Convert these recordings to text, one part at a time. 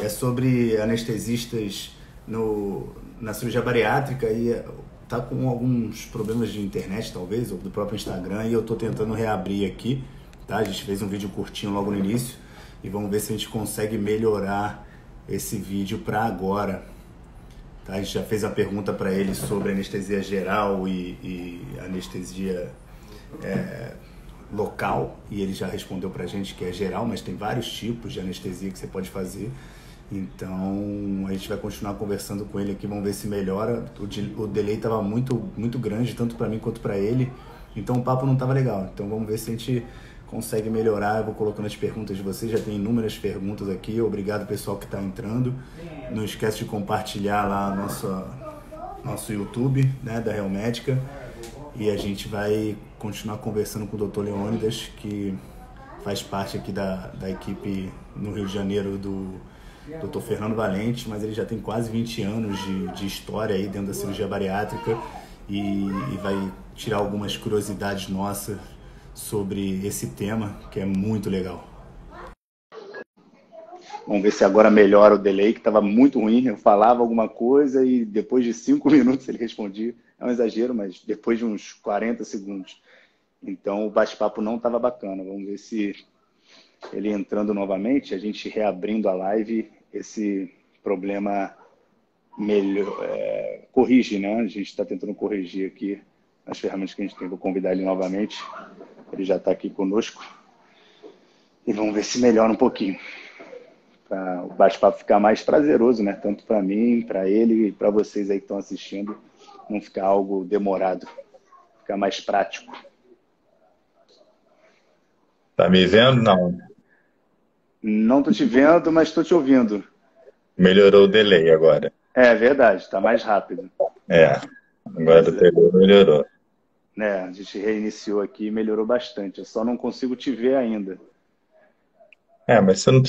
é sobre anestesistas na cirurgia bariátrica e tá com alguns problemas de internet, talvez, ou do próprio Instagram, e eu tô tentando reabrir aqui, tá? A gente fez um vídeo curtinho logo no início e vamos ver se a gente consegue melhorar esse vídeo para agora. Tá? A gente já fez a pergunta para ele sobre anestesia geral e anestesia local, e ele já respondeu pra gente que é geral, mas tem vários tipos de anestesia que você pode fazer. Então a gente vai continuar conversando com ele aqui, vamos ver se melhora. O delay estava muito grande, tanto para mim quanto para ele, então o papo não estava legal. Então vamos ver se a gente consegue melhorar. Eu vou colocando as perguntas de vocês, já tem inúmeras perguntas aqui. Obrigado pessoal que está entrando. Não esquece de compartilhar lá nosso YouTube, né, da Real Médica. E a gente vai continuar conversando com o Dr. Leônidas, que faz parte aqui da equipe no Rio de Janeiro do Dr. Fernando Valente, mas ele já tem quase 20 anos de história aí dentro da cirurgia bariátrica e vai tirar algumas curiosidades nossas sobre esse tema, que é muito legal. Vamos ver se agora melhora o delay, que estava muito ruim. Eu falava alguma coisa e depois de 5 minutos ele respondia. É um exagero, mas depois de uns 40 segundos. Então o bate-papo não estava bacana. Vamos ver se ele entrando novamente, a gente reabrindo a live, esse problema corrige, né? A gente está tentando corrigir aqui as ferramentas que a gente tem. Vou convidar ele novamente. Ele já está aqui conosco. E vamos ver se melhora um pouquinho. Para o bate-papo ficar mais prazeroso, né? Tanto para mim, para ele e para vocês aí que estão assistindo. Não ficar algo demorado. Ficar mais prático. Tá me vendo? Não. Não estou te vendo, mas estou te ouvindo. Melhorou o delay agora. É verdade, está mais rápido. Agora o delay melhorou. A gente reiniciou aqui e melhorou bastante. Eu só não consigo te ver ainda. Mas você não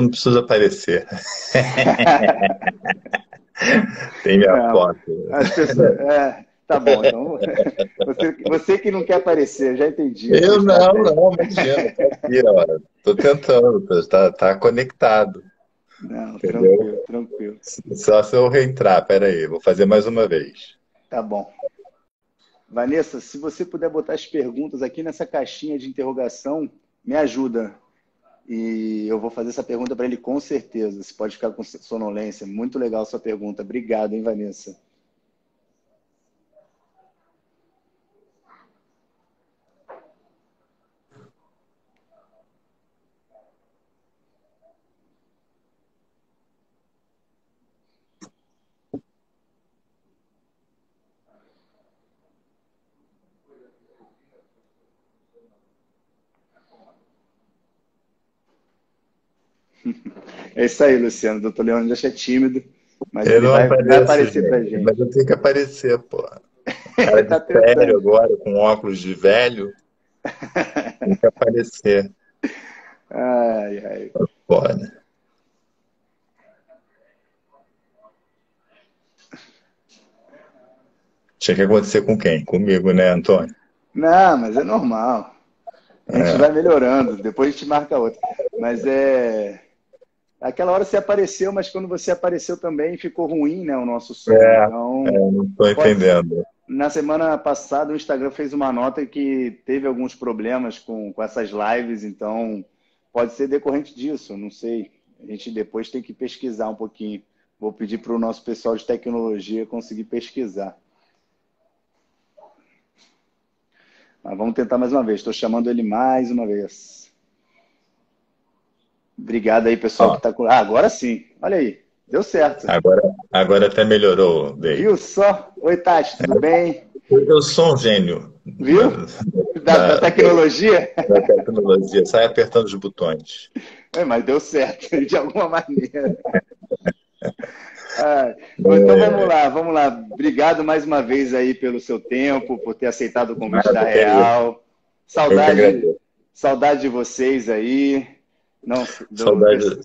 precisa aparecer. Tem minha foto. As pessoas, tá bom, então. Você que não quer aparecer, já entendi. Eu não, imagina. Tô aqui, ó. Tô tentando, tá conectado. Não, entendeu? tranquilo. Só se eu reentrar, peraí, vou fazer mais uma vez. Tá bom. Vanessa, se você puder botar as perguntas aqui nessa caixinha de interrogação, me ajuda. E eu vou fazer essa pergunta para ele com certeza. Você pode ficar com sonolência. Muito legal a sua pergunta. Obrigado, hein, Vanessa? É isso aí, Luciano. O Dr. Leônidas é tímido, mas ele vai aparecer pra gente. Mas eu tenho que aparecer, pô. Cara Tá de velho agora, com óculos de velho. Tem que aparecer. Ai. Foda. Tinha que acontecer com quem? Comigo, né, Antônio? Não, mas é normal. A gente vai melhorando, depois a gente marca outra. Mas aquela hora você apareceu, mas quando você apareceu também ficou ruim, né, o nosso som. Então, não estou entendendo. Na semana passada o Instagram fez uma nota que teve alguns problemas com essas lives, então pode ser decorrente disso, não sei. A gente depois tem que pesquisar um pouquinho. Vou pedir para o nosso pessoal de tecnologia conseguir pesquisar. Mas vamos tentar mais uma vez. Estou chamando ele mais uma vez. Obrigado aí, pessoal, que está com... agora sim. Olha aí. Deu certo. Agora até melhorou, Dave. Viu só? Oi, Tati, tudo bem? Eu sou um gênio. Viu? Da tecnologia? Da tecnologia. Sai apertando os botões. Mas deu certo, de alguma maneira. Então vamos lá. Obrigado mais uma vez aí pelo seu tempo, por ter aceitado o convite da Real. Saudade de vocês aí. Não,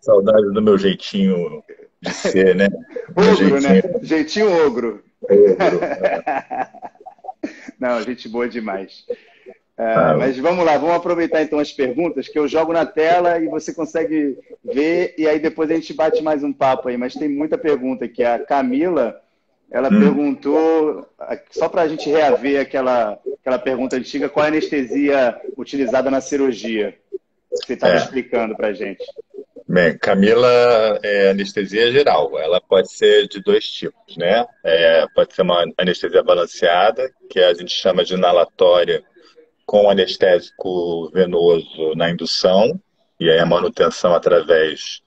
saudade do meu jeitinho de ser, né? Ogro, né? Jeitinho ogro. Não, gente boa demais. Ah, Mas vamos lá, vamos aproveitar então as perguntas que eu jogo na tela e você consegue ver, e aí depois a gente bate mais um papo aí. Mas tem muita pergunta aqui. A Camila, ela hum, perguntou, só para a gente reaver aquela pergunta antiga, qual é a anestesia utilizada na cirurgia? Que você estava é. explicando para a gente. Bem, Camila é anestesia geral. Ela pode ser de dois tipos, né? Pode ser uma anestesia balanceada, que a gente chama de inalatória, com anestésico venoso na indução, e aí a manutenção através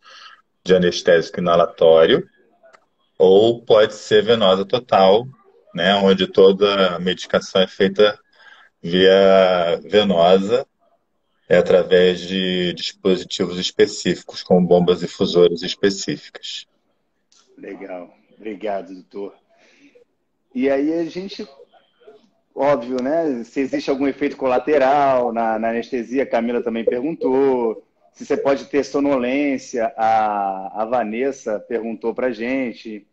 de anestésico inalatório, ou pode ser venosa total, né? Onde toda a medicação é feita via venosa, através de dispositivos específicos, como bombas difusores específicas. Legal, obrigado, doutor. E aí a gente, óbvio, né? Se existe algum efeito colateral na anestesia, a Camila também perguntou. Se você pode ter sonolência, a Vanessa perguntou para gente.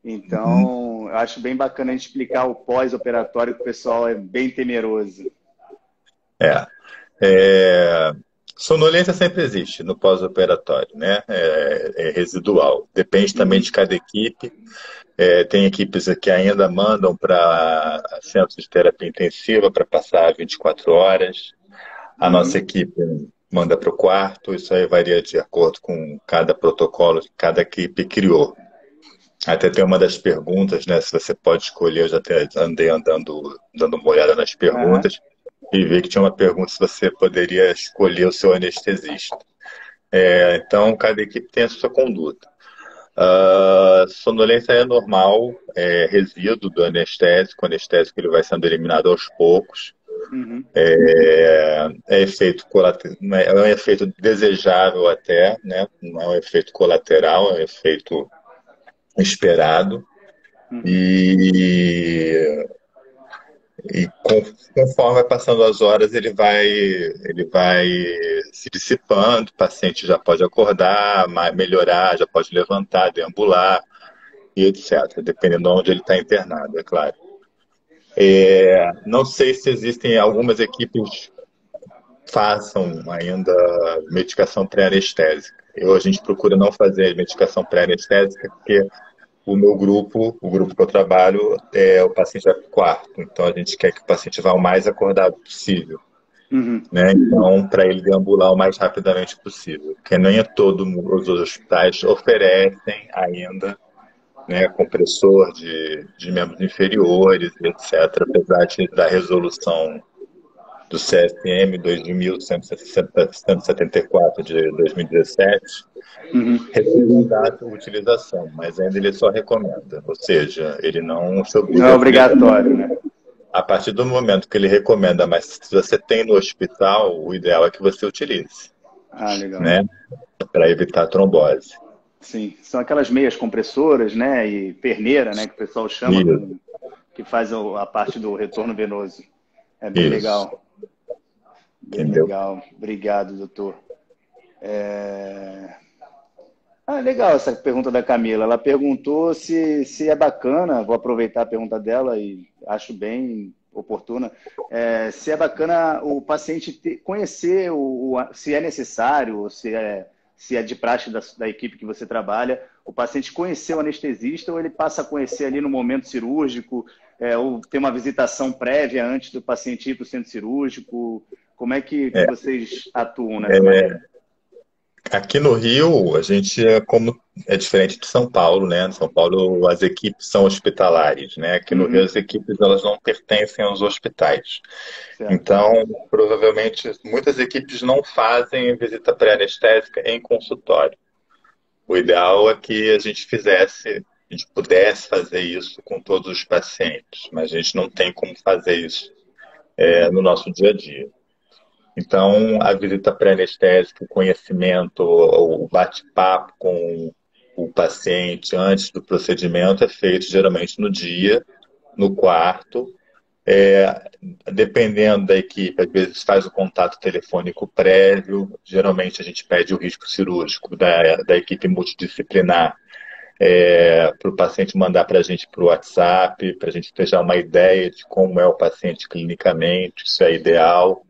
Uhum. Então, eu acho bem bacana a gente explicar o pós-operatório, que o pessoal é bem temeroso. É. É, sonolência sempre existe no pós-operatório, né? É residual. Depende também Uhum, de cada equipe. Tem equipes que ainda mandam para centros de terapia intensiva para passar 24 horas. A nossa uhum. equipe manda para o quarto. Isso aí varia de acordo com cada protocolo que cada equipe criou. Até tem uma das perguntas, né? Se você pode escolher, eu já até andei dando uma olhada nas Aham. perguntas e vi que tinha uma pergunta se você poderia escolher o seu anestesista. Então, cada equipe tem a sua conduta. Sonolência é normal, é resíduo do anestésico. O anestésico ele vai sendo eliminado aos poucos. Uhum. É efeito colateral, é um efeito desejável até, né? Não é um efeito colateral, é um efeito esperado. Uhum. E conforme vai passando as horas, ele vai se dissipando, o paciente já pode acordar, melhorar, já pode levantar, deambular e etc., dependendo de onde ele está internado, é claro. Não sei se existem algumas equipes que façam ainda medicação pré-anestésica. A gente procura não fazer medicação pré-anestésica porque o grupo que eu trabalho, o paciente vai para o quarto, então a gente quer que o paciente vá o mais acordado possível, Uhum. né? Então, para ele deambular o mais rapidamente possível, porque nem todos os hospitais oferecem ainda, né, compressor de membros inferiores, etc., apesar da resolução do CSM 2174 de 2017 Uhum. recomendar a utilização, mas ainda ele só recomenda, ou seja, ele não se Não obriga é a utilizar. obrigatório, né? A partir do momento que ele recomenda, mas se você tem no hospital, o ideal é que você utilize, Ah, legal. né, para evitar trombose. Sim, são aquelas meias compressoras, né? E perneira, né? Que o pessoal chama, Isso, que faz a parte do retorno venoso. É bem isso, legal, bem entendeu? legal. Obrigado, doutor. É... Ah, legal essa pergunta da Camila. Ela perguntou se é bacana, vou aproveitar a pergunta dela e acho bem oportuna, se é bacana o paciente conhecer se é necessário, ou se é de praxe da equipe que você trabalha, o paciente conhecer o anestesista ou ele passa a conhecer ali no momento cirúrgico, ou tem uma visitação prévia antes do paciente ir para o centro cirúrgico. Como é que É, vocês atuam nessa é, maneira? Aqui no Rio, a gente como é diferente de São Paulo, né? Em São Paulo, as equipes são hospitalares, né? Aqui no Rio, Uhum, as equipes elas não pertencem aos hospitais. certo. Então, provavelmente, muitas equipes não fazem visita pré-anestésica em consultório. O ideal é que a gente pudesse fazer isso com todos os pacientes, mas a gente não tem como fazer isso Uhum. no nosso dia a dia. Então, a visita pré-anestésica, o conhecimento, o bate-papo com o paciente antes do procedimento é feito geralmente no dia, no quarto. Dependendo da equipe, às vezes faz o contato telefônico prévio. Geralmente a gente pede o risco cirúrgico da equipe multidisciplinar para o paciente mandar para a gente para o WhatsApp, para a gente ter já uma ideia de como é o paciente clinicamente, isso é ideal.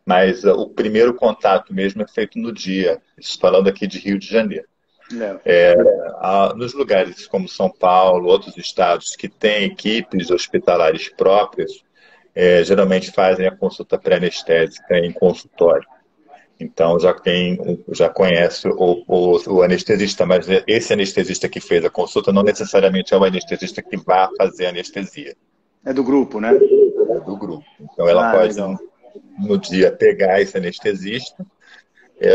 Mas o primeiro contato mesmo é feito no dia, isso falando aqui de Rio de Janeiro. É. Nos lugares como São Paulo, outros estados que têm equipes hospitalares próprias, geralmente fazem a consulta pré-anestésica em consultório. Então já conhece o anestesista, mas esse anestesista que fez a consulta não necessariamente é o anestesista que vai fazer a anestesia. É do grupo, né? É do grupo. Então ela pode, legal. no dia, pegar esse anestesista,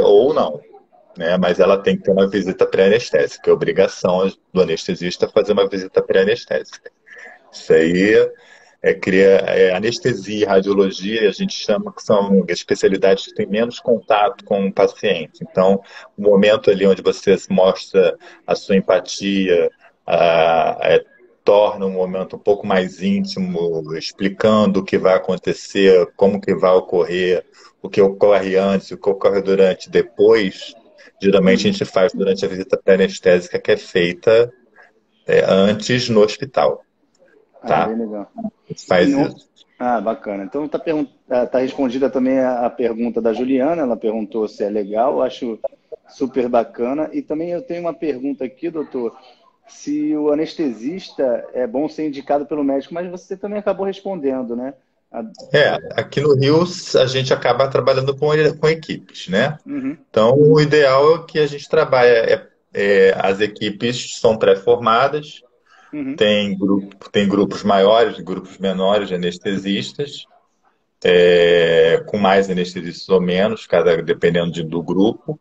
ou não, né? Mas ela tem que ter uma visita pré-anestésica. É obrigação do anestesista fazer uma visita pré-anestésica. Isso aí cria anestesia e radiologia, a gente chama que são especialidades que têm menos contato com o paciente. Então, o momento ali onde você mostra a sua empatia, torna um momento um pouco mais íntimo, explicando o que vai acontecer, como que vai ocorrer, o que ocorre antes, o que ocorre durante, depois. Geralmente a gente faz durante a visita pré-anestésica, que é feita antes no hospital, tá? Bem legal. Faz isso. Bacana. Então tá respondida também a pergunta da Juliana, ela perguntou se é legal, acho super bacana. E também eu tenho uma pergunta aqui, doutor, se o anestesista é bom ser indicado pelo médico, mas você também acabou respondendo, né? Aqui no Rio a gente acaba trabalhando com equipes, né? Uhum. Então o ideal é que a gente trabalhe, as equipes são pré-formadas, Uhum. tem grupos maiores, grupos menores de anestesistas, com mais anestesistas ou menos, dependendo do grupo.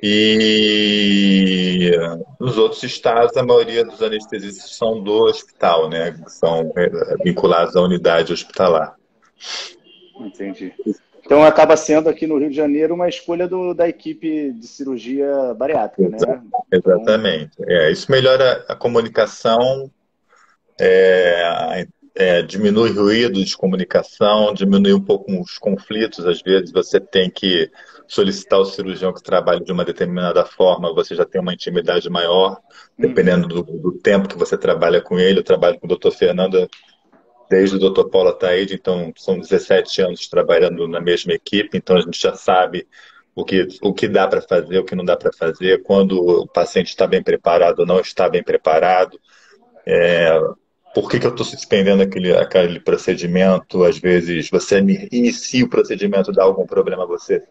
E nos outros estados, a maioria dos anestesistas são do hospital, né? São vinculados à unidade hospitalar. Entendi. Então acaba sendo aqui no Rio de Janeiro uma escolha da equipe de cirurgia bariátrica, né? Exatamente. Isso melhora a comunicação, diminui ruído de comunicação, diminui um pouco os conflitos. Às vezes você tem que solicitar ao cirurgião que trabalhe de uma determinada forma, você já tem uma intimidade maior, dependendo do tempo que você trabalha com ele. Eu trabalho com o Dr. Fernando desde o Dr. Paulo Ataíde, então são 17 anos trabalhando na mesma equipe, então a gente já sabe o que dá para fazer, o que não dá para fazer, quando o paciente está bem preparado ou não está bem preparado, por que eu estou suspendendo aquele procedimento. Às vezes você inicia o procedimento, dá algum problema, você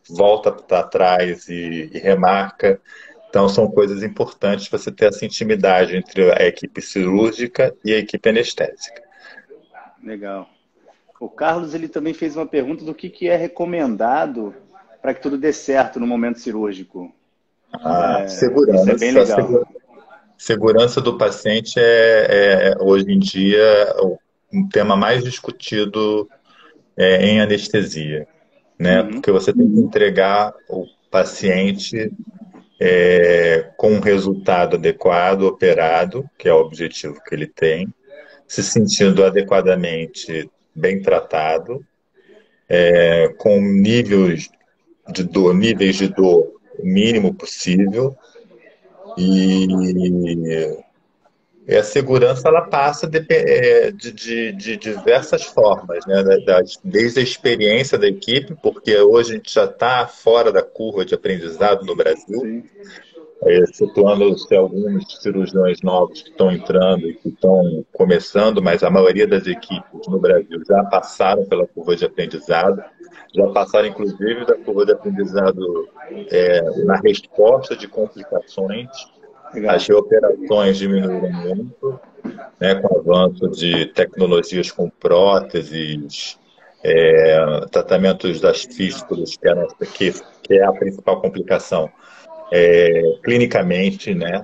volta para trás e remarca. Então são coisas importantes você ter essa intimidade entre a equipe cirúrgica e a equipe anestésica. Legal. O Carlos ele também fez uma pergunta do que é recomendado para que tudo dê certo no momento cirúrgico. Segurança. Isso é bem legal. Segurança do paciente hoje em dia um tema mais discutido em anestesia, né? Porque você tem que entregar o paciente com um resultado adequado, operado, que é o objetivo que ele tem, se sentindo adequadamente bem tratado, com níveis de dor mínimo possível, e a segurança ela passa de diversas formas, né? Desde a experiência da equipe, porque hoje a gente já está fora da curva de aprendizado no Brasil. Sim. Situando-se alguns cirurgiões novos que estão entrando e que estão começando, mas a maioria das equipes no Brasil já passaram pela curva de aprendizado, já passaram inclusive da curva de aprendizado na resposta de complicações. Legal. As reoperações diminuíram muito, né, com o avanço de tecnologias com próteses, tratamentos das fístulas, que é a principal complicação. Clinicamente, né?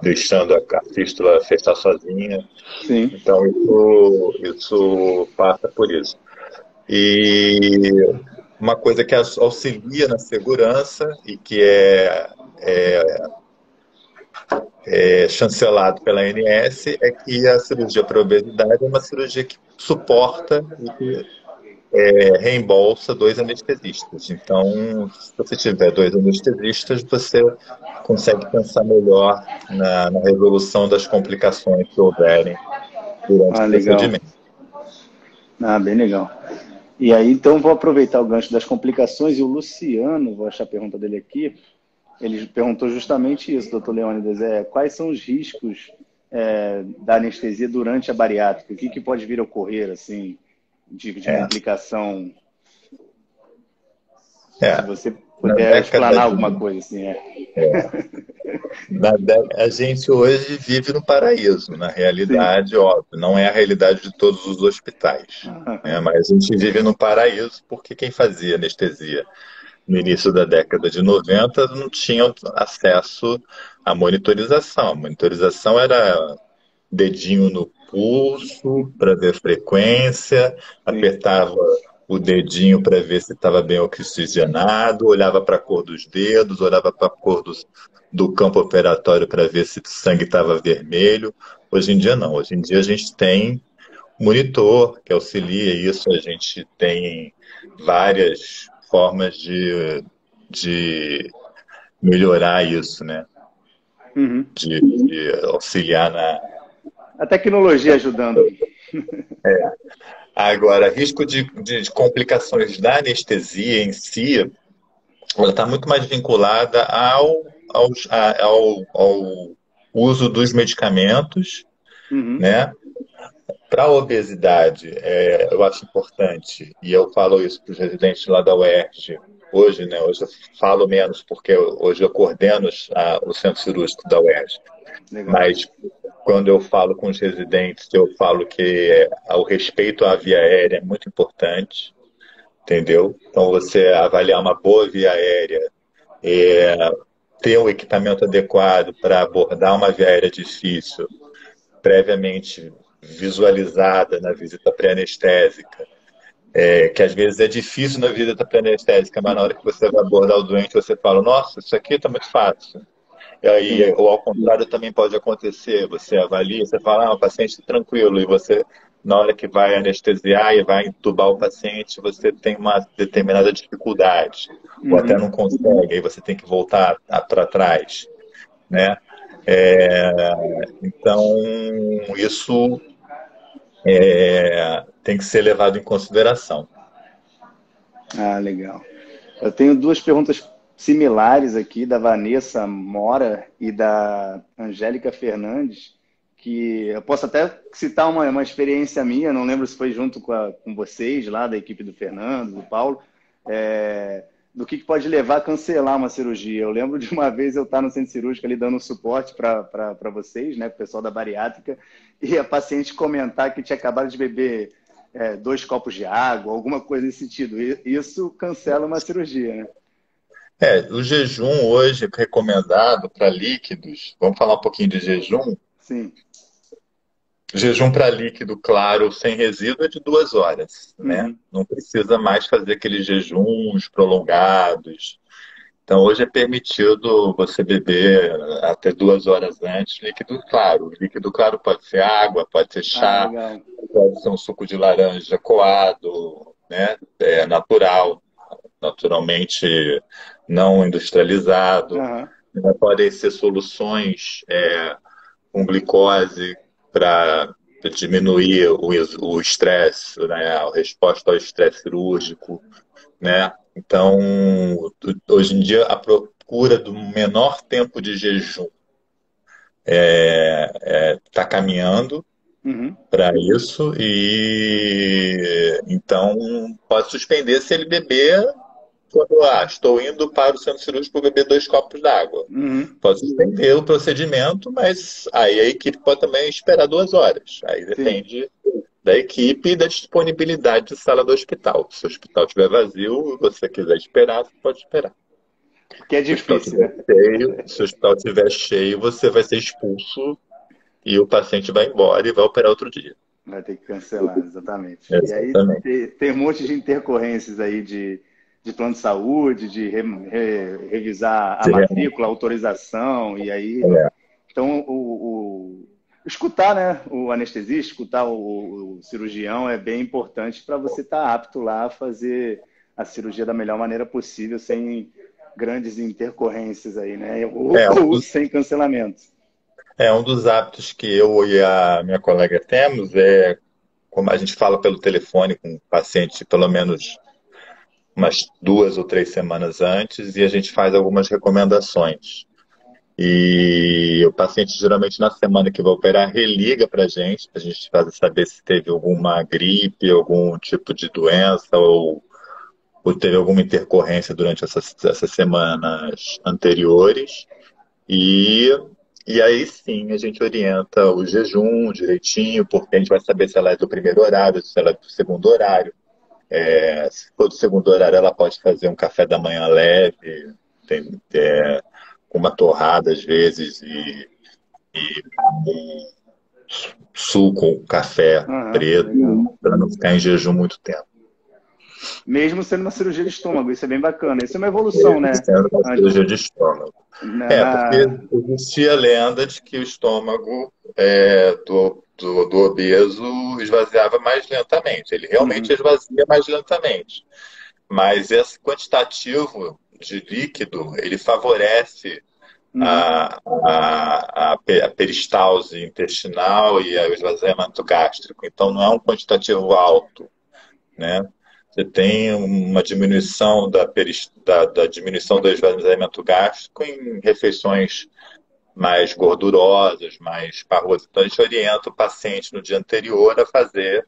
Deixando a fístula fechar sozinha. Sim. Então, isso passa por isso. E uma coisa que auxilia na segurança e que é chancelado pela ANS é que a cirurgia para obesidade é uma cirurgia que suporta e que reembolsa dois anestesistas. Então, se você tiver dois anestesistas, você consegue pensar melhor na resolução das complicações que houverem durante Ah, o legal. procedimento. Ah, bem legal. E aí, então, vou aproveitar o gancho das complicações e o Luciano, vou achar a pergunta dele aqui, ele perguntou justamente isso, doutor Leônidas, quais são os riscos da anestesia durante a bariátrica? O que pode vir a ocorrer, assim, de É, complicação, se é. você Na puder década explanar de alguma coisa, assim, A gente hoje vive no paraíso, na Sim. realidade, óbvio, não é a realidade de todos os hospitais, né? Mas a gente vive no paraíso porque quem fazia anestesia no início da década de 90 não tinha acesso à monitorização. A monitorização era dedinho no pulso para ver frequência, Sim. apertava o dedinho para ver se estava bem oxigenado, olhava para a cor dos dedos, olhava para a cor do campo operatório para ver se o sangue estava vermelho. Hoje em dia não. Hoje em dia a gente tem monitor que auxilia isso, a gente tem várias formas de melhorar isso, né? Uhum. De auxiliar na. A tecnologia ajudando. Agora, risco de complicações da anestesia em si, ela está muito mais vinculada ao uso dos medicamentos, Uhum. né? Para a obesidade, eu acho importante, e eu falo isso para os residentes lá da UERJ, hoje, né? Hoje eu falo menos, porque hoje eu coordeno o centro cirúrgico da UERJ. Legal. Mas quando eu falo com os residentes, eu falo que o respeito à via aérea é muito importante, entendeu? Então, você avaliar uma boa via aérea, ter o equipamento adequado para abordar uma via aérea difícil, previamente visualizada na visita pré-anestésica, que às vezes é difícil na visita pré-anestésica, mas na hora que você vai abordar o doente, você fala, nossa, isso aqui está muito fácil. E aí, Sim. ou ao contrário, também pode acontecer. Você avalia, você fala, o paciente está tranquilo, e você, na hora que vai anestesiar e vai entubar o paciente, você tem uma determinada dificuldade, ou até Uhum. não consegue, aí você tem que voltar para trás, né? É, então, isso tem que ser levado em consideração. Ah, legal. Eu tenho duas perguntas similares aqui, da Vanessa Mora e da Angélica Fernandes, que eu posso até citar uma experiência minha, não lembro se foi junto com vocês lá, da equipe do Fernando, do Paulo, do que pode levar a cancelar uma cirurgia. Eu lembro de uma vez eu estar no centro cirúrgico ali dando suporte para vocês, né, para o pessoal da bariátrica, e a paciente comentar que tinha acabado de beber 2 copos de água, alguma coisa nesse sentido. Isso cancela uma cirurgia, né? O jejum hoje recomendado para líquidos, vamos falar um pouquinho de jejum. Sim. Jejum para líquido claro, sem resíduo, é de 2 horas, né? Uhum. Não precisa mais fazer aqueles jejuns prolongados. Então, hoje é permitido você beber até 2 horas antes líquido claro. Líquido claro pode ser água, pode ser Ah, chá, legal. pode ser um suco de laranja coado, né? É natural, naturalmente não industrializado. Aham. Podem ser soluções com glicose para diminuir o estresse, né, a resposta ao estresse cirúrgico, né? Então, hoje em dia, a procura do menor tempo de jejum está caminhando Uhum. para isso e então pode suspender se ele beber quando estou indo para o centro cirúrgico beber 2 copos d'água. Uhum. Pode suspender o procedimento, mas aí a equipe pode também esperar 2 horas. Aí Sim. depende da equipe e da disponibilidade de sala do hospital. Se o hospital estiver vazio e você quiser esperar, você pode esperar. Que é Se o hospital difícil, estiver né? cheio, se o hospital estiver cheio, você vai ser expulso e o paciente vai embora e vai operar outro dia. Vai ter que cancelar, exatamente. E aí Exatamente. tem um monte de intercorrências aí de plano de saúde, de revisar a matrícula, a autorização, e aí. É, Então, escutar, né, o anestesista, escutar o cirurgião é bem importante para você estar apto lá a fazer a cirurgia da melhor maneira possível, sem grandes intercorrências aí, né? É um Ou dos, sem cancelamento. um dos hábitos que eu e a minha colega temos é, como a gente fala pelo telefone com o paciente pelo menos umas 2 ou 3 semanas antes e a gente faz algumas recomendações. E o paciente, geralmente, na semana que vai operar, religa para a gente saber se teve alguma gripe, algum tipo de doença ou teve alguma intercorrência durante essas semanas anteriores. E, e aí sim a gente orienta o jejum direitinho, porque a gente vai saber se ela é do primeiro horário, se ela é do segundo horário. Se for do segundo horário, ela pode fazer um café da manhã leve, com uma torrada às vezes, e um suco, um café Aham, legal. preto, para não ficar em jejum muito tempo. Mesmo sendo uma cirurgia de estômago, isso é bem bacana. Isso é uma evolução, né? Sendo uma A- cirurgia de estômago. Porque Na... existia a lenda de que o estômago do obeso esvaziava mais lentamente. Ele realmente Uhum, esvazia mais lentamente. Mas esse quantitativo de líquido, ele favorece uhum, a peristalse intestinal e o esvaziamento gástrico. Então, não é um quantitativo alto, né? Você tem uma diminuição da diminuição do esvaziamento gástrico em refeições mais gordurosas, mais parrosas. Então, a gente orienta o paciente no dia anterior a fazer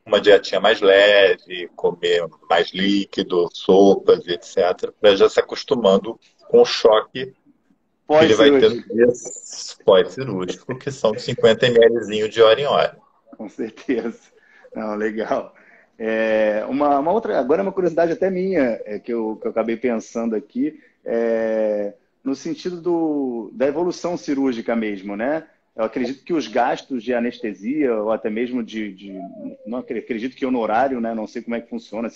uma dietinha mais leve, comer mais líquido, sopas, etc., para já se acostumando com o choque que ele vai ter no pós-cirúrgico, dia pós-cirúrgico, que são 50 ml de hora em hora. com certeza. Não, legal. Uma outra, agora é uma curiosidade até minha, que eu acabei pensando aqui, no sentido da evolução cirúrgica mesmo, né? Eu acredito que os gastos de anestesia, ou até mesmo não acredito que honorário, né? Não sei como é que funciona,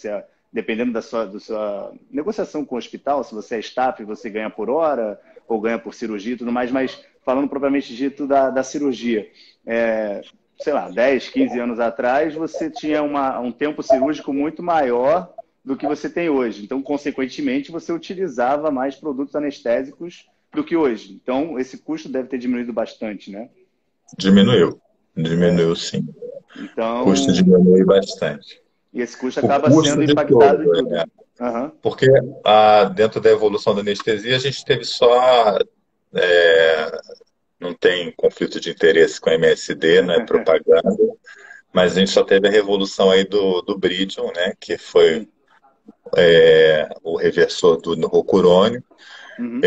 dependendo da sua negociação com o hospital, se você é staff, você ganha por hora, ou ganha por cirurgia e tudo mais, mas falando propriamente dito da cirurgia. Sei lá, 10, 15 anos atrás, você tinha um tempo cirúrgico muito maior do que você tem hoje. Então, consequentemente, você utilizava mais produtos anestésicos do que hoje. Então, esse custo deve ter diminuído bastante, né? Diminuiu. Diminuiu, sim. O custo Então, diminui bastante. e esse custo O acaba custo sendo de impactado todo, em tudo. né? Aham, Porque dentro da evolução da anestesia, a gente teve só. é, não tem conflito de interesse com a MSD, não é propaganda, mas a gente só teve a revolução aí do Bridging, né? Que foi sim. o reversor do rocurônio. Uhum,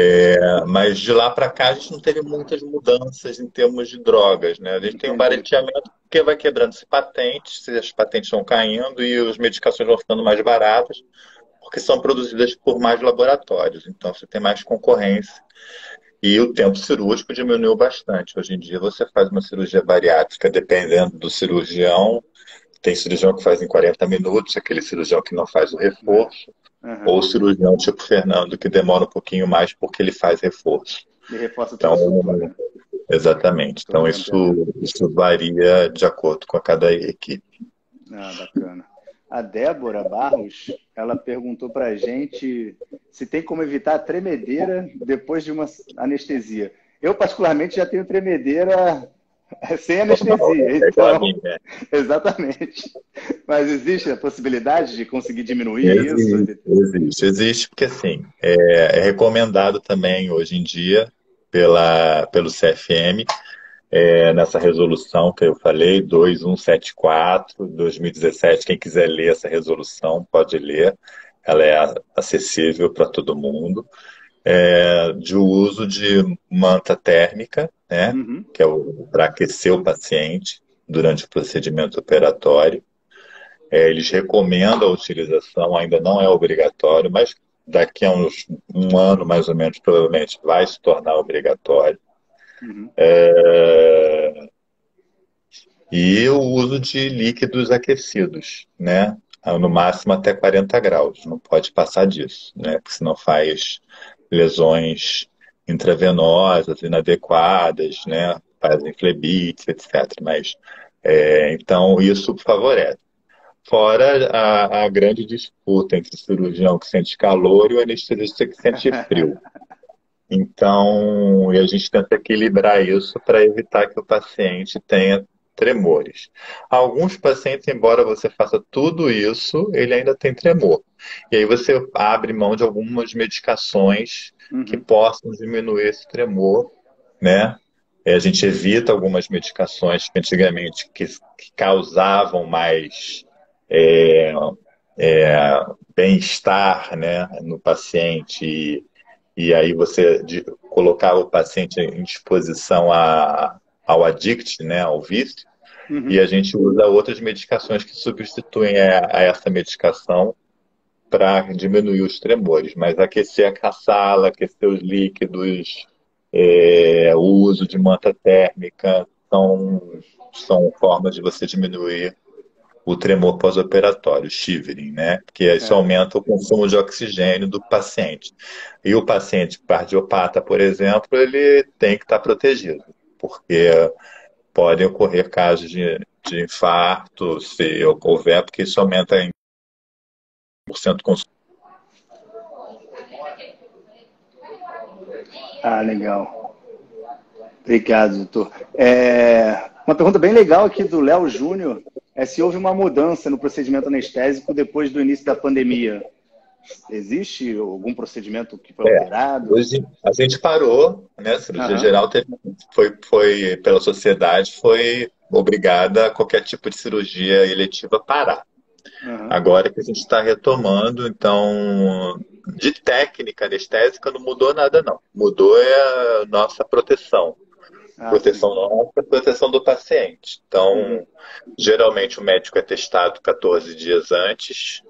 Mas de lá para cá a gente não teve muitas mudanças em termos de drogas, né? A gente tem um entendi. barateamento porque vai quebrando-se patentes, as patentes vão caindo e as medicações vão ficando mais baratas, porque são produzidas por mais laboratórios. Então você tem mais concorrência. E o tempo cirúrgico diminuiu bastante. Hoje em dia você faz uma cirurgia bariátrica, dependendo do cirurgião. Tem cirurgião que faz em 40 minutos, aquele cirurgião que não faz o É, reforço, ou aham. o cirurgião tipo Fernando, que demora um pouquinho mais porque ele faz reforço. E reforça todo Então, o sutor, né? exatamente. Todo Então, o campeamento. isso varia de acordo com cada equipe. Ah, bacana. A Débora Barros, ela perguntou para a gente se tem como evitar a tremedeira depois de uma anestesia. Eu, particularmente, já tenho tremedeira sem Normal, anestesia, é igual a então, mim, né? exatamente. Mas existe a possibilidade de conseguir diminuir isso? Existe, porque assim, é recomendado também hoje em dia pelo CFM, nessa resolução que eu falei, 2174, 2017. Quem quiser ler essa resolução pode ler, ela é acessível para todo mundo, de uso de manta térmica, né, Uhum, que é para aquecer o paciente durante o procedimento operatório. Eles recomendam a utilização, ainda não é obrigatório, mas daqui a um ano, mais ou menos, provavelmente vai se tornar obrigatório. uhum, E o uso de líquidos aquecidos, né? No máximo até 40 graus, não pode passar disso, né? Porque senão faz lesões intravenosas inadequadas, né? fazem flebites, etc. Mas, então, isso favorece. Fora a grande disputa entre o cirurgião que sente calor e o anestesista que sente frio. Então, e a gente tenta equilibrar isso para evitar que o paciente tenha tremores. Alguns pacientes, embora você faça tudo isso, ele ainda tem tremor. E aí você abre mão de algumas medicações que possam diminuir esse tremor, né? A gente evita algumas medicações que antigamente que causavam mais bem-estar, né, no paciente e aí você colocar o paciente em disposição ao addict, né, ao vício, e a gente usa outras medicações que substituem a essa medicação para diminuir os tremores, mas aquecer a sala, aquecer os líquidos, o uso de manta térmica são formas de você diminuir o tremor pós-operatório, shivering, né? Porque isso aumenta o consumo de oxigênio do paciente. E o paciente cardiopata, por exemplo, ele tem que estar protegido, porque podem ocorrer casos de infarto, se houver, porque isso aumenta em 1% o consumo. Ah, legal. Obrigado, doutor. Uma pergunta bem legal aqui do Léo Júnior é se houve uma mudança no procedimento anestésico depois do início da pandemia. Existe algum procedimento que foi alterado? Hoje a gente parou, né? A cirurgia geral foi pela sociedade, foi obrigada a qualquer tipo de cirurgia eletiva parar. Agora que a gente está retomando, então, de técnica anestésica não mudou nada, não. Mudou a nossa proteção. Proteção nossa, proteção do paciente. Então, geralmente o médico é testado 14 dias antes,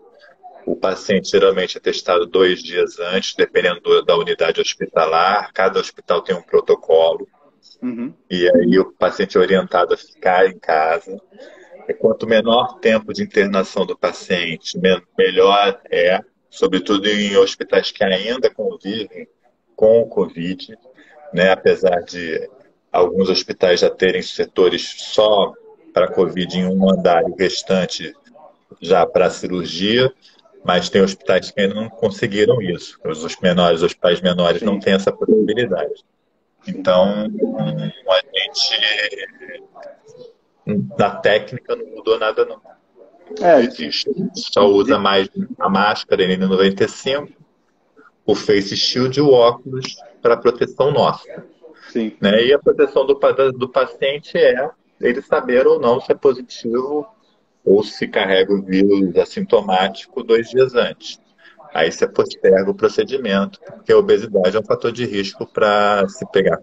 o paciente geralmente é testado 2 dias antes, dependendo da unidade hospitalar. Cada hospital tem um protocolo. E aí o paciente é orientado a ficar em casa. E quanto menor tempo de internação do paciente, melhor é, sobretudo em hospitais que ainda convivem com o Covid, né? Apesar de alguns hospitais já terem setores só para Covid em um andar e o restante já para cirurgia, mas tem hospitais que ainda não conseguiram isso. Os hospitais menores não têm essa possibilidade. Então, a gente, na técnica, não mudou nada, não. Existe. Só usa mais a máscara N95, o face shield e o óculos para proteção nossa. Sim. Né? E a proteção do paciente é ele saber ou não se é positivo ou se carrega o vírus assintomático 2 dias antes. Aí você posterga o procedimento, porque a obesidade é um fator de risco para se pegar.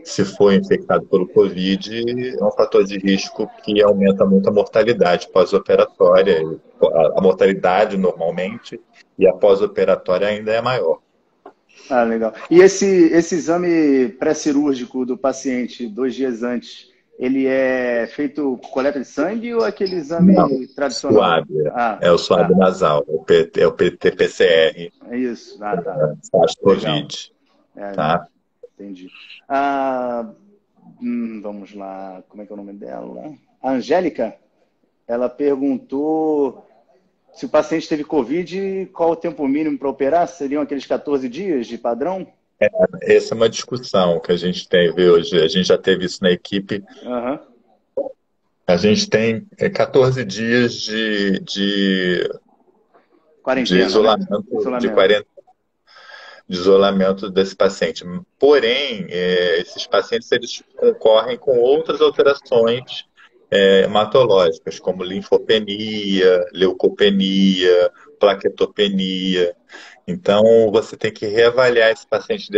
Se for infectado pelo Covid, é um fator de risco que aumenta muito a mortalidade pós-operatória. A mortalidade normalmente e a pós-operatória ainda é maior. Ah, legal. E esse exame pré-cirúrgico do paciente 2 dias antes, ele é feito com coleta de sangue ou aquele exame tradicional? Suave. É o suave nasal, é o PT-PCR. É isso. SARS-CoV. Tá? Entendi. Vamos lá, como é que é o nome dela? A Angélica, ela perguntou se o paciente teve Covid, qual o tempo mínimo para operar? Seriam aqueles 14 dias de padrão? Essa é uma discussão que a gente teve hoje. A gente já teve isso na equipe. A gente tem 14 dias de quarentena, isolamento, né? de isolamento desse paciente. Porém, esses pacientes eles concorrem com outras alterações hematológicas, como linfopenia, leucopenia, plaquetopenia. Então, você tem que reavaliar esse paciente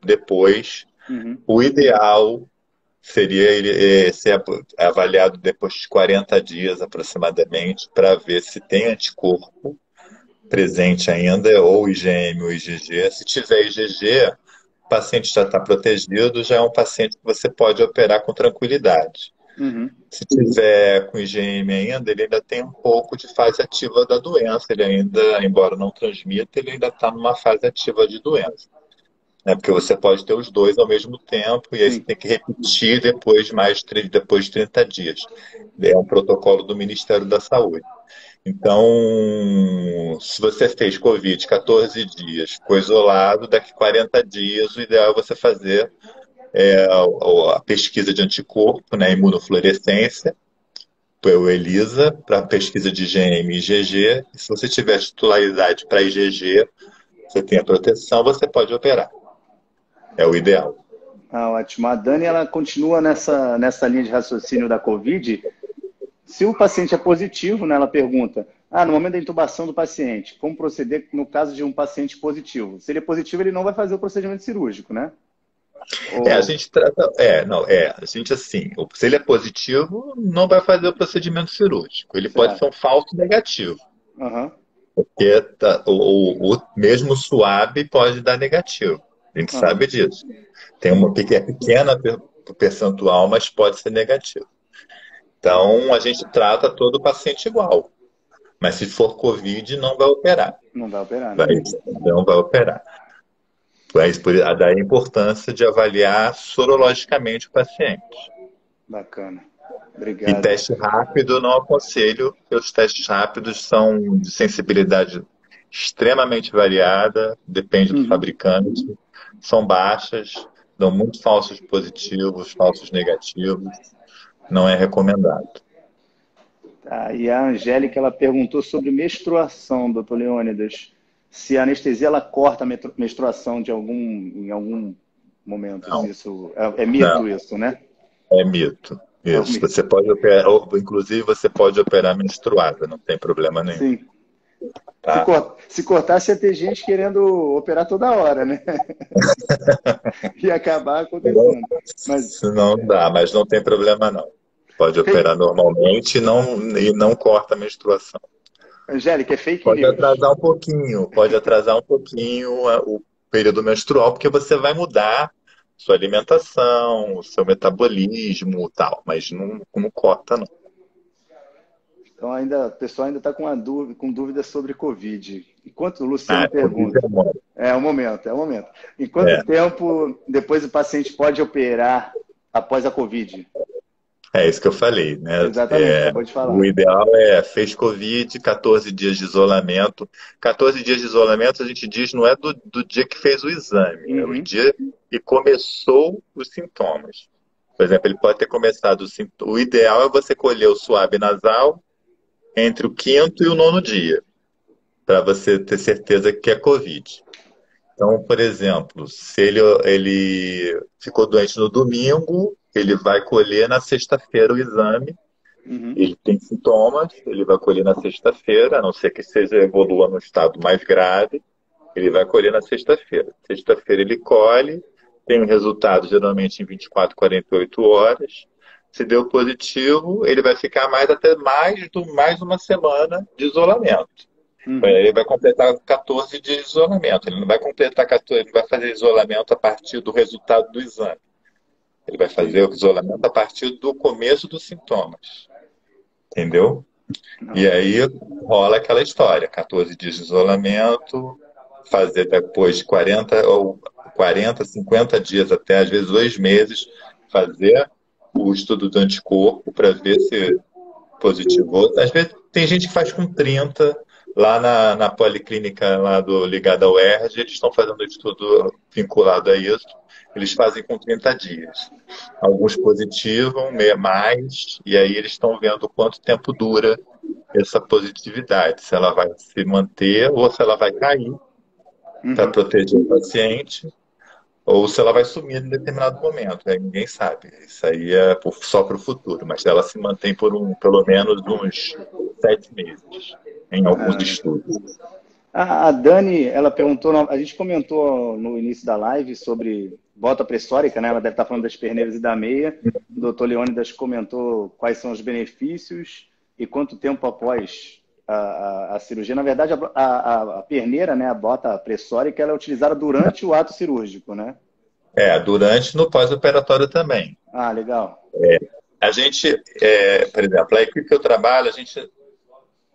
depois. O ideal seria ele ser avaliado depois de 40 dias aproximadamente, para ver se tem anticorpo presente ainda, ou IgM ou IgG. Se tiver IgG, o paciente já está protegido, já é um paciente que você pode operar com tranquilidade. Se tiver com IgM ainda, ele ainda tem um pouco de fase ativa da doença. Ele ainda, embora não transmita, ele ainda está numa fase ativa de doença. né? Porque você pode ter os dois ao mesmo tempo e aí você Sim. tem que repetir depois de 30 dias. É um protocolo do Ministério da Saúde. Então, se você fez Covid 14 dias, ficou isolado, daqui 40 dias, o ideal é você fazer a pesquisa de anticorpo, né, imunofluorescência, o ELISA, para pesquisa de IgM e IgG. E se você tiver titularidade para IgG, você tem a proteção, você pode operar. É o ideal. Ah, ótimo. A Dani, ela continua nessa linha de raciocínio da Covid. Se o paciente é positivo, né, ela pergunta, no momento da intubação do paciente, como proceder no caso de um paciente positivo? Se ele é positivo, ele não vai fazer o procedimento cirúrgico, né? A Ou... gente trata. A gente assim, se ele é positivo, não vai fazer o procedimento cirúrgico. Ele pode ser Certo. um falso negativo. Aham. Porque o mesmo suave pode dar negativo. A gente Aham. sabe disso. Tem uma pequena percentual, mas pode ser negativo. Então, a gente trata todo o paciente igual. Mas se for Covid, não vai operar. Não vai operar, né? Vai, não vai operar. Mas daí a importância de avaliar sorologicamente o paciente. Bacana. E Obrigado. teste rápido, não aconselho, porque os testes rápidos são de sensibilidade extremamente variada, depende do Uhum. fabricante, são baixas, dão muitos falsos positivos, falsos negativos, não é recomendado. Tá, e a Angélica, ela perguntou sobre menstruação, doutor Leônidas. Se a anestesia, ela corta a menstruação em algum momento. Se Não, isso é mito não, isso, né? é mito. É um Isso, mito. você pode operar, inclusive você pode operar menstruada, não tem problema nenhum, Sim. tá? Se cortasse, ia ter gente querendo operar toda hora, né? Ia acabar acontecendo. Mas, Se não dá, mas não tem problema não. Pode operar fake, normalmente e não corta a menstruação. Angélica, é fake news. Pode atrasar um pouquinho o período menstrual, porque você vai mudar sua alimentação, o seu metabolismo, tal, mas não corta não. Então, o pessoal ainda está com dúvida sobre Covid. Enquanto o Ah, Luciano Covid pergunta, é bom. é o momento, é o momento. Em quanto É, tempo depois o paciente pode operar após a Covid? é isso que eu falei, né? Exatamente, acabou de O falar. ideal fez Covid, 14 dias de isolamento. 14 dias de isolamento, a gente diz, não é do dia que fez o exame, é o Uhum, dia que começou os sintomas. Por exemplo, ele pode ter começado o ideal é você colher o suave nasal entre o quinto e o nono dia, para você ter certeza que é Covid. Então, por exemplo, se ele ficou doente no domingo, ele vai colher na sexta-feira o exame. uhum, Ele tem sintomas, ele vai colher na sexta-feira, a não ser que seja evolua no estado mais grave, ele vai colher na sexta-feira. Sexta-feira ele colhe, tem o resultado geralmente em 24, 48 horas. Se deu positivo, ele vai ficar até mais uma semana de isolamento. uhum. Ele vai completar 14 dias de isolamento. Ele não vai completar 14, ele não vai fazer isolamento a partir do resultado do exame. Ele vai Sim. fazer o isolamento a partir do começo dos sintomas. Entendeu? E Não. aí rola aquela história, 14 dias de isolamento, fazer depois de 40, 50 dias, até às vezes 2 meses, fazer o estudo do anticorpo para ver se positivou. Às vezes tem gente que faz com 30, lá na policlínica lá ligada ao ERJ, eles estão fazendo estudo vinculado a isso, eles fazem com 30 dias. Alguns positivam, meia mais, e aí eles estão vendo quanto tempo dura essa positividade, se ela vai se manter ou se ela vai cair para Uhum. proteger o paciente, ou se ela vai sumir em determinado momento. Aí ninguém sabe. Isso aí é só para o futuro, mas ela se mantém por pelo menos uns 7 meses em alguns Ah, estudos. a Dani, ela perguntou, a gente comentou no início da live sobre bota pressórica, né? Ela deve estar falando das perneiras e da meia. O doutor Leônidas comentou quais são os benefícios e quanto tempo após a cirurgia. Na verdade, a perneira, né? A bota pressórica, ela é utilizada durante o ato cirúrgico, né? Durante e no pós-operatório também. Ah, legal. A gente, por exemplo, a equipe que eu trabalho, a gente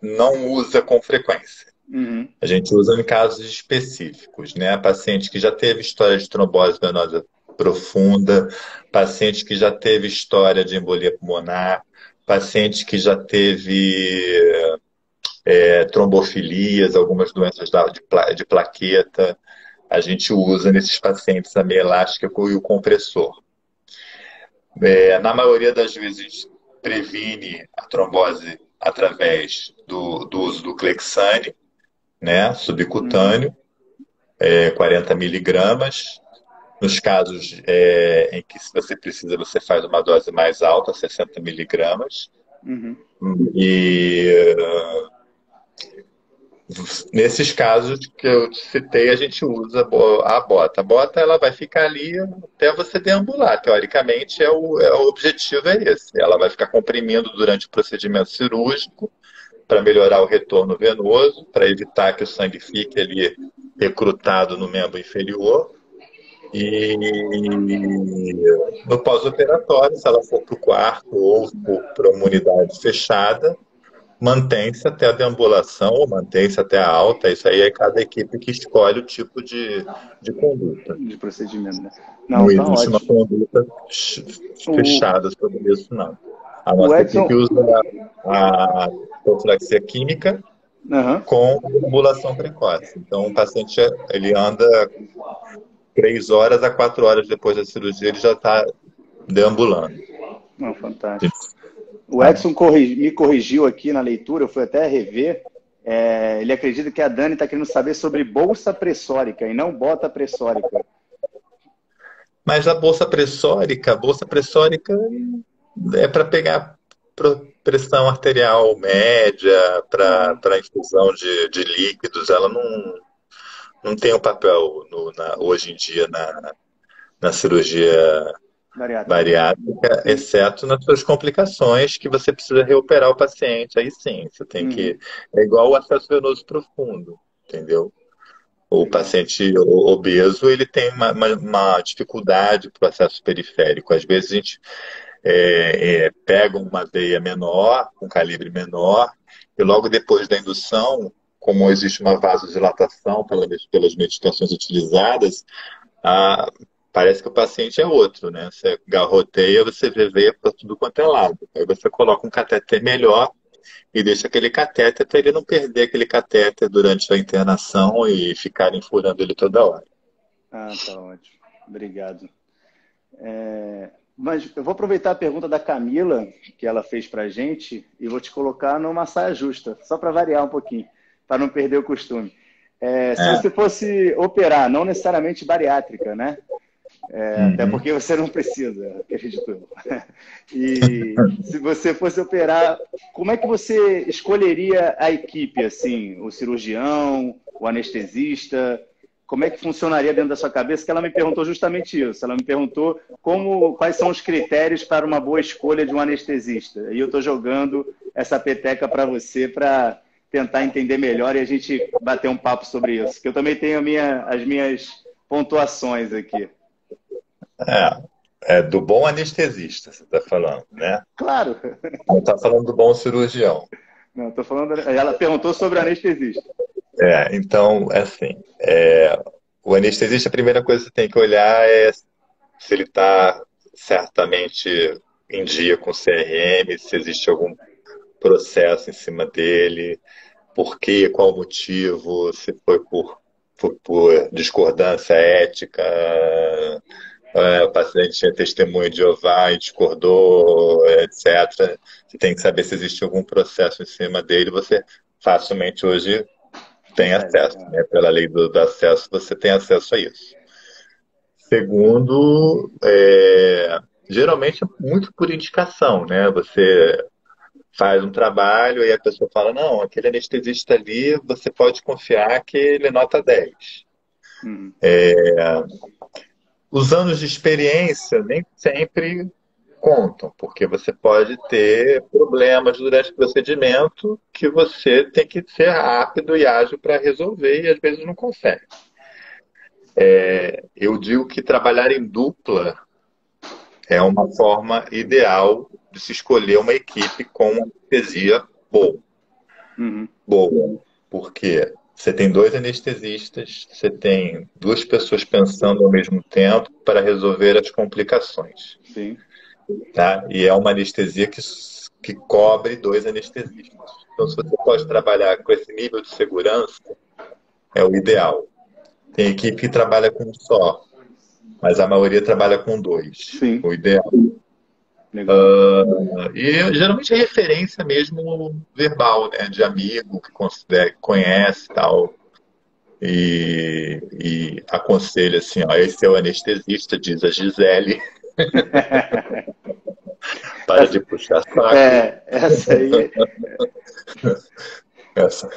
não usa com frequência. Uhum. A gente usa em casos específicos, né? Paciente que já teve história de trombose venosa profunda, paciente que já teve história de embolia pulmonar, paciente que já teve trombofilias, algumas doenças de plaqueta. A gente usa nesses pacientes a meia elástica e o compressor. Na maioria das vezes, previne a trombose através do uso do Clexane, né, Uhum. subcutâneo, 40 miligramas. Nos casos em que se você precisa, você faz uma dose mais alta, 60 miligramas. Uhum. E nesses casos que eu te citei, a gente usa a bota. A bota ela vai ficar ali até você deambular. Teoricamente, o objetivo é esse. Ela vai ficar comprimindo durante o procedimento cirúrgico para melhorar o retorno venoso, para evitar que o sangue fique ali recrutado no membro inferior. E no pós-operatório, se ela for para o quarto ou para uma unidade fechada, mantém-se até a deambulação ou mantém-se até a alta. Isso aí é cada equipe que escolhe o tipo de conduta. De procedimento, né? Não Não, tá existe uma ótimo. conduta O, fechada sobre isso, não. A o nossa Edson. equipe usa a profilaxia química Aham. com deambulação precoce. Então, o paciente ele anda 3 horas a 4 horas depois da cirurgia, ele já está deambulando. Não, fantástico. O Tá? Edson me corrigiu aqui na leitura, eu fui até rever. Ele acredita que a Dani está querendo saber sobre bolsa pressórica e não bota pressórica. Mas a bolsa pressórica é para pegar pressão arterial média, Ah, para infusão de líquidos. Ela não tem um papel hoje em dia na cirurgia bariátrica. bariátrica, Sim. exceto nas suas complicações que você precisa reoperar o paciente. Aí sim, você tem Uhum. que. É igual o acesso venoso profundo, entendeu? O Legal. paciente obeso, ele tem uma dificuldade para o acesso periférico. Às vezes a gente pega uma veia menor, um calibre menor, e logo depois da indução, como existe uma vasodilatação pelas medicações utilizadas, a, parece que o paciente é outro, né? Você garroteia, você vê veia para tudo quanto é lado. Aí você coloca um catéter melhor e deixa aquele catéter para ele não perder aquele catéter durante a internação e ficar furando ele toda hora. Ah, tá ótimo. Obrigado. Mas eu vou aproveitar a pergunta da Camila, que ela fez para a gente, e vou te colocar numa saia justa, só para variar um pouquinho, para não perder o costume. Se É. você fosse operar, não necessariamente bariátrica, né? Até Uhum. porque você não precisa, acredito eu. E se você fosse operar, como é que você escolheria a equipe, assim, o cirurgião, o anestesista? Como é que funcionaria dentro da sua cabeça? Que ela me perguntou justamente isso. Ela me perguntou quais são os critérios para uma boa escolha de um anestesista. E eu estou jogando essa peteca para você para tentar entender melhor e a gente bater um papo sobre isso. Que eu também tenho as minhas pontuações aqui. É do bom anestesista, você está falando, né? Claro. Não está falando do bom cirurgião. Não, estou falando. Ela perguntou sobre anestesista. Então, assim, o anestesista, a primeira coisa que você tem que olhar é se ele está certamente em dia com o CRM, se existe algum processo em cima dele, por quê, qual o motivo, se foi por discordância ética, o paciente tinha testemunho de Jeová e discordou, etc. Você tem que saber se existe algum processo em cima dele. Você facilmente hoje tem Consegue. acesso, né? Pela lei do acesso, você tem acesso a isso. Segundo, geralmente é muito por indicação, né? Você faz um trabalho e a pessoa fala, não, aquele anestesista ali, você pode confiar que ele é nota 10. Uhum. Os anos de experiência nem sempre contam, porque você pode ter problemas durante o procedimento que você tem que ser rápido e ágil para resolver e às vezes não consegue. Eu digo que trabalhar em dupla é uma forma ideal de se escolher uma equipe com anestesia boa. Uhum. Boa. Por quê? Você tem dois anestesistas, você tem duas pessoas pensando ao mesmo tempo para resolver as complicações, Sim. tá? E é uma anestesia que cobre dois anestesistas. Então, se você pode trabalhar com esse nível de segurança, é o ideal. Tem equipe que trabalha com um só, mas a maioria trabalha com dois. Sim. O ideal. Legal. E geralmente é referência mesmo verbal, né? De amigo que considera, conhece e tal. E aconselha assim, ó, esse é o anestesista, diz a Gisele, para de puxar saco. Essa aí Essa,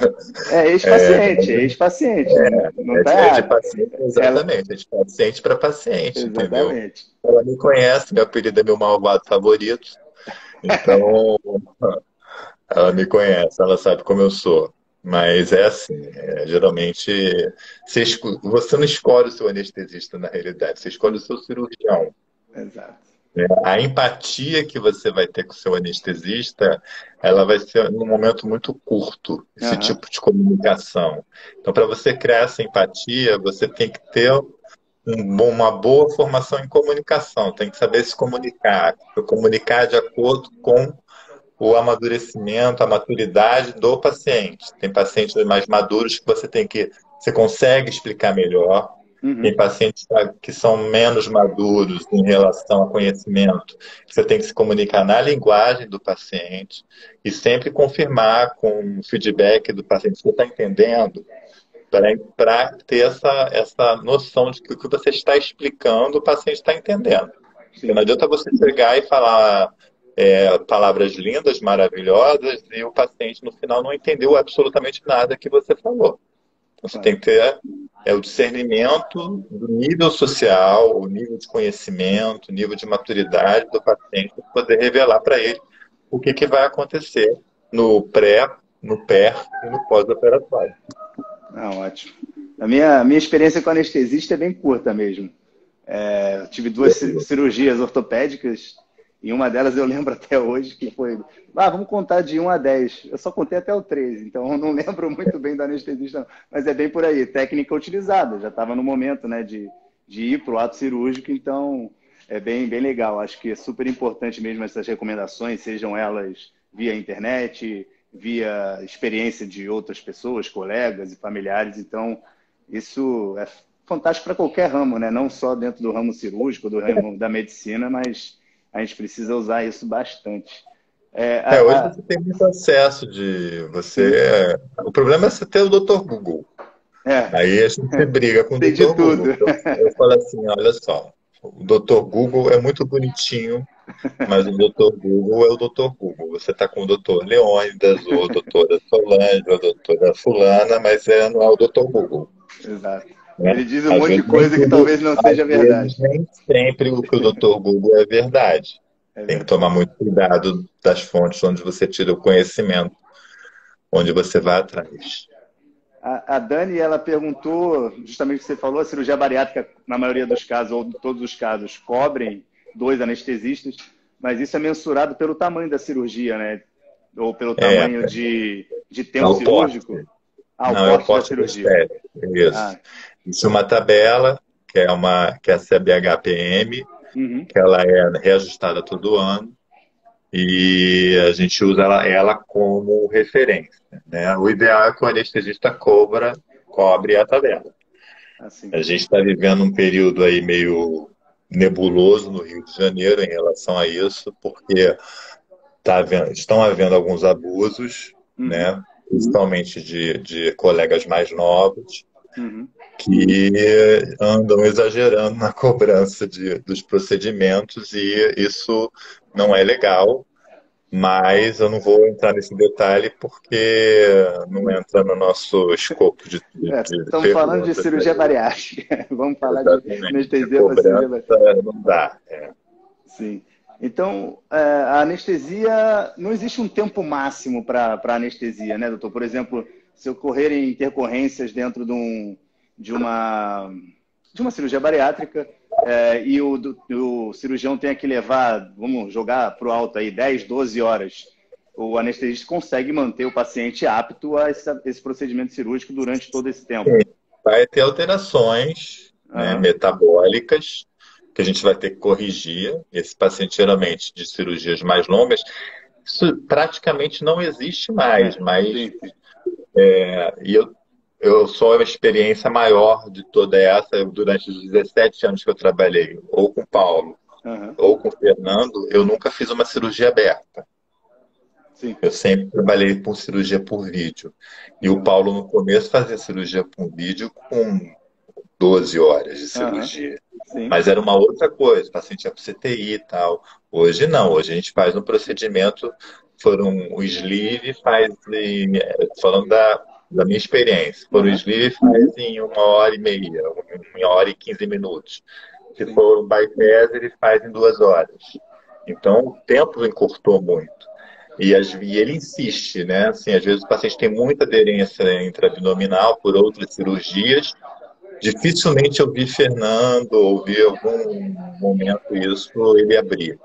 é ex-paciente, ex-paciente, não tá é de errado. paciente, Ela, exatamente, é de paciente para paciente, entendeu? exatamente. Ela me conhece, meu apelido é meu malvado favorito, então ela me conhece, ela sabe como eu sou. Mas é assim, geralmente você não escolhe o seu anestesista na realidade, você escolhe o seu cirurgião. Exato. A empatia que você vai ter com o seu anestesista, ela vai ser num momento muito curto, esse Aham. tipo de comunicação. Então, para você criar essa empatia, você tem que ter uma boa formação em comunicação, tem que saber se comunicar de acordo com o amadurecimento, a maturidade do paciente. Tem pacientes mais maduros que você consegue explicar melhor. Tem Uhum. pacientes que são menos maduros em relação a conhecimento. Você tem que se comunicar na linguagem do paciente e sempre confirmar com o feedback do paciente. Você está entendendo? Para ter essa noção de que o que você está explicando, o paciente está entendendo. Porque não Sim. adianta você chegar e falar palavras lindas, maravilhosas, e o paciente no final não entendeu absolutamente nada que você falou. Então você tem Claro. que ter o discernimento do nível social, o nível de conhecimento, o nível de maturidade do paciente para poder revelar para ele o que vai acontecer no pré, no pé e no pós-operatório. Ah, ótimo. A minha experiência com anestesista é bem curta mesmo. Eu tive duas cirurgias ortopédicas e uma delas eu lembro até hoje que foi, vamos contar de 1 a 10. Eu só contei até o 3, então eu não lembro muito bem do anestesista, não. Mas é bem por aí, técnica utilizada. Já estava no momento, né, de ir para o ato cirúrgico, então é bem, bem legal. Acho que é super importante mesmo essas recomendações, sejam elas via internet, via experiência de outras pessoas, colegas e familiares. Então, isso é fantástico para qualquer ramo, né? Não só dentro do ramo cirúrgico, do ramo da medicina, mas a gente precisa usar isso bastante. Hoje você tem muito acesso de Sim, você. O problema é você ter o Dr. Google. é, Aí a gente briga com o tem de Dr. tudo. Google. Eu falo assim, olha só, o Dr. Google é muito bonitinho, mas o Dr. Google é o Dr. Google. Você está com o Dr. Leônidas, ou a doutora Solange, ou a doutora Fulana, mas não é o Dr. Google. Exato. Né? Ele diz um monte de coisa que talvez não Às seja vezes, verdade. nem sempre o que o Dr. Google é verdade. É Tem que verdade. tomar muito cuidado das fontes onde você tira o conhecimento, onde você vai atrás. A Dani, ela perguntou, justamente o que você falou, a cirurgia bariátrica, na maioria dos casos, ou em todos os casos, cobrem 2 anestesistas, mas isso é mensurado pelo tamanho da cirurgia, né? Ou pelo É, tamanho de é tempo o porte. cirúrgico? O Não, é o porte da porte do cirurgia. estéreo. Isso. Ah, Existe uma tabela, que é a CBHPM, uhum, que ela é reajustada todo ano, e a gente usa ela como referência. Né? O ideal é que o anestesista cobre a tabela. assim. A gente está vivendo um período aí meio nebuloso no Rio de Janeiro em relação a isso, porque estão havendo alguns abusos, Uhum, né? Principalmente de colegas mais novos, uhum. que andam exagerando na cobrança dos procedimentos e isso não é legal, mas eu não vou entrar nesse detalhe porque não entra no nosso escopo de Estamos falando de perguntas cirurgia aí. bariátrica. Vamos falar de Exatamente. A anestesia para cirurgia cobrança bariátrica. não dá. Sim. Então, a anestesia, não existe um tempo máximo para anestesia, né, doutor? Por exemplo, se ocorrerem intercorrências dentro de uma, de uma cirurgia bariátrica e o cirurgião tenha que levar, vamos jogar para o alto aí, 10, 12 horas. o anestesista consegue manter o paciente apto a esse procedimento cirúrgico durante todo esse tempo. Sim, vai ter alterações, né, Aham. metabólicas que a gente vai ter que corrigir. Esse paciente, geralmente, de cirurgias mais longas, isso praticamente não existe mais, mas Sim, sim. e eu sou a experiência maior de toda essa, durante os 17 anos que eu trabalhei, ou com o Paulo, Aham. ou com o Fernando, eu nunca fiz uma cirurgia aberta. Sim. Eu sempre trabalhei com cirurgia por vídeo. E o Paulo, no começo, fazia cirurgia por vídeo com 12 horas de Aham. cirurgia. Sim. Mas era uma outra coisa, o paciente ia para o CTI e tal. Hoje não, hoje a gente faz um procedimento, o sleeve faz, falando da minha experiência, o Aham. sleeve faz em 1 hora e meia, 1 hora e 15 minutos. Se Sim. for o bypass, ele faz em 2 horas. Então, o tempo encurtou muito. E ele insiste, né? Assim, às vezes o paciente tem muita aderência intraabdominal por outras cirurgias. Dificilmente eu vi Fernando ou vi algum momento isso ele abrir.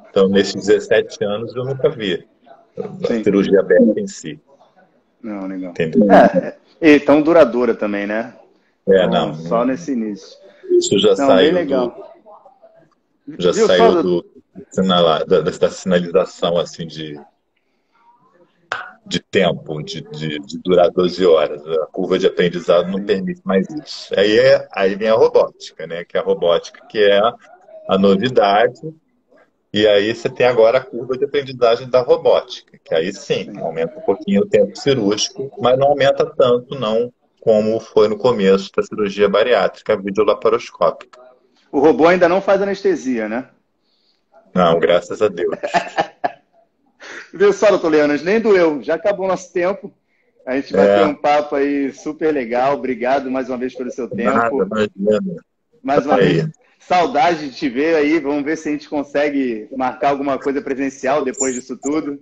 Então, nesses 17 anos, eu nunca vi a Sim. cirurgia aberta em si, Não, legal. entendeu? E tão duradoura também, né? Então, Não, só nesse início. isso já Não, bem saiu legal. já Viu só, saiu doutor? da sinalização assim de tempo, de durar 12 horas. A curva de aprendizado não Sim. permite mais isso. Aí vem a robótica, né? Que é a robótica que é a novidade. E aí você tem agora a curva de aprendizagem da robótica, que aí sim, Sim. aumenta um pouquinho o tempo cirúrgico, mas não aumenta tanto, não, como foi no começo da cirurgia bariátrica videolaparoscópica. O robô ainda não faz anestesia, né? Não, graças a Deus. Viu só, doutor Leonas? Nem doeu. Já acabou nosso tempo. A gente bateu É, um papo aí super legal. Obrigado mais uma vez pelo seu nada, tempo. imagina. Mais uma Aí. vez, saudade de te ver aí. Vamos ver se a gente consegue marcar alguma coisa presencial depois disso tudo.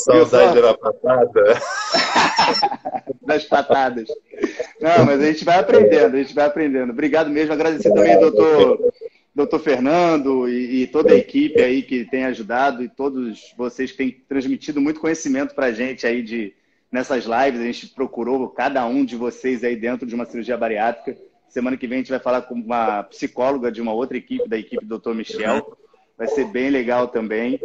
Viu Saudade só? da patada. Das patadas. Não, mas a gente vai aprendendo, a gente vai aprendendo. Obrigado mesmo. Agradecer também, doutor Fernando e toda a equipe aí que tem ajudado e todos vocês que têm transmitido muito conhecimento para a gente aí nessas lives. A gente procurou cada um de vocês aí dentro de uma cirurgia bariátrica. Semana que vem a gente vai falar com uma psicóloga de uma outra equipe, da equipe do Dr. Michel. Vai ser bem legal também.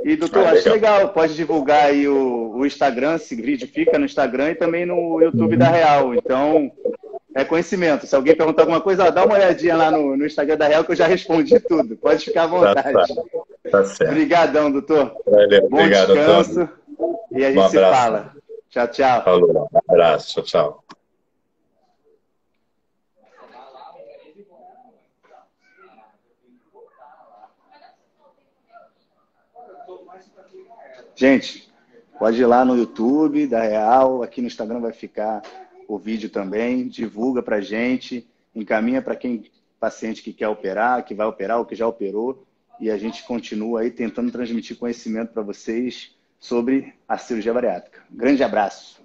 E, doutor, acho legal, pode divulgar aí o Instagram, esse vídeo fica no Instagram e também no YouTube da Real. Então, é conhecimento. Se alguém perguntar alguma coisa, dá uma olhadinha lá no Instagram da Real que eu já respondi tudo. Pode ficar à vontade. Tá certo. Obrigadão, doutor. Valeu, Bom obrigado, descanso. Antônio. E a gente se fala. Tchau, tchau. Falou, um abraço, tchau, tchau. Gente, pode ir lá no YouTube da Real, aqui no Instagram vai ficar o vídeo também, divulga pra gente, encaminha para quem paciente que quer operar, que vai operar ou que já operou, e a gente continua aí tentando transmitir conhecimento para vocês sobre a cirurgia bariátrica. Grande abraço.